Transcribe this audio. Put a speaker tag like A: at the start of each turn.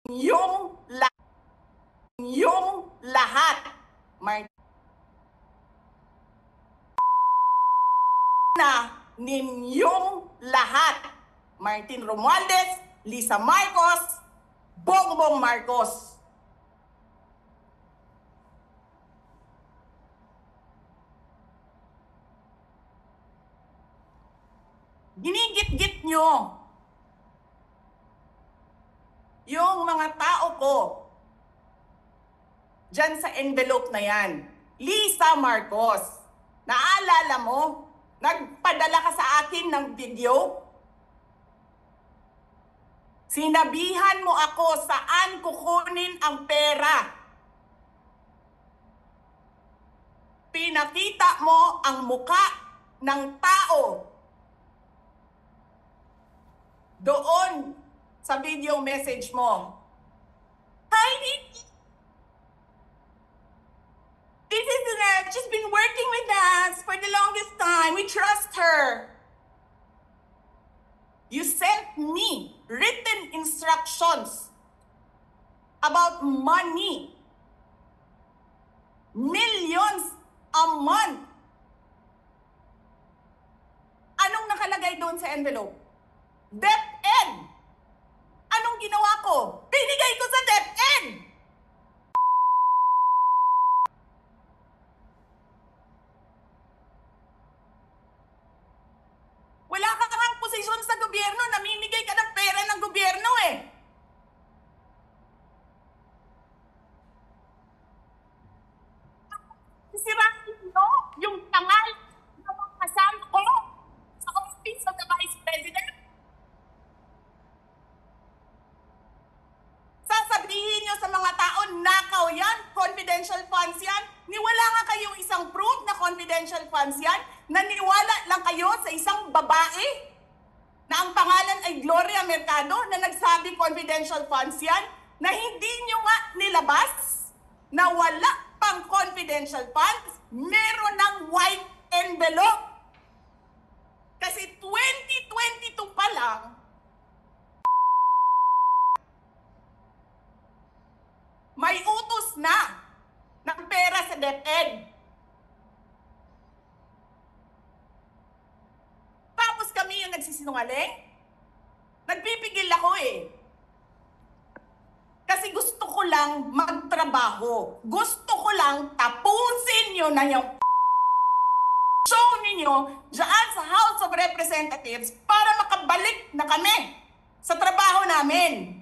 A: yung lahat. Ninyong lahat. Martin Romualdez, Lisa Marcos, Bongbong Marcos. Ginigit-git nyo yung mga tao ko dyan sa envelope na yan. Lisa Marcos, naalala mo? Nagpadala ka sa akin ng video? Sinabihan mo ako saan kukunin ang pera. Pinakita mo ang muka ng tao doon sa video message mo. Hi, Nikki. This is she's been working with us for the longest time. We trust her. You sent me written instructions about money. Millions a month. Anong nakalagay doon sa envelope? DepEd. Anong ginawa ko? Binigay ko sa DepEd. Wala ka kang posisyon sa gobyerno, namimigay ka ng pera ng gobyerno eh. Sisirain nyo yung tangal ng mga kasama ko sa Office of the Vice President. Sasabihin nyo sa mga tao, nakaw yan, confidential funds yan. Niwala nga kayong isang proof na confidential funds yan. Naniwala lang kayo sa isang babae na ang pangalan ay Gloria Mercado na nagsabi confidential funds yan, na hindi nyo nga nilabas na wala pang confidential funds, meron ng white envelope. Kasi 2022 pa lang, may utos na ng pera sa DepEd. Tapos kami yung nagsisinungaling? Nagpipigil ako eh. Kasi gusto ko lang magtrabaho. Gusto ko lang tapusin nyo na yung show ninyo dyan sa House of Representatives para makabalik na kami sa trabaho namin.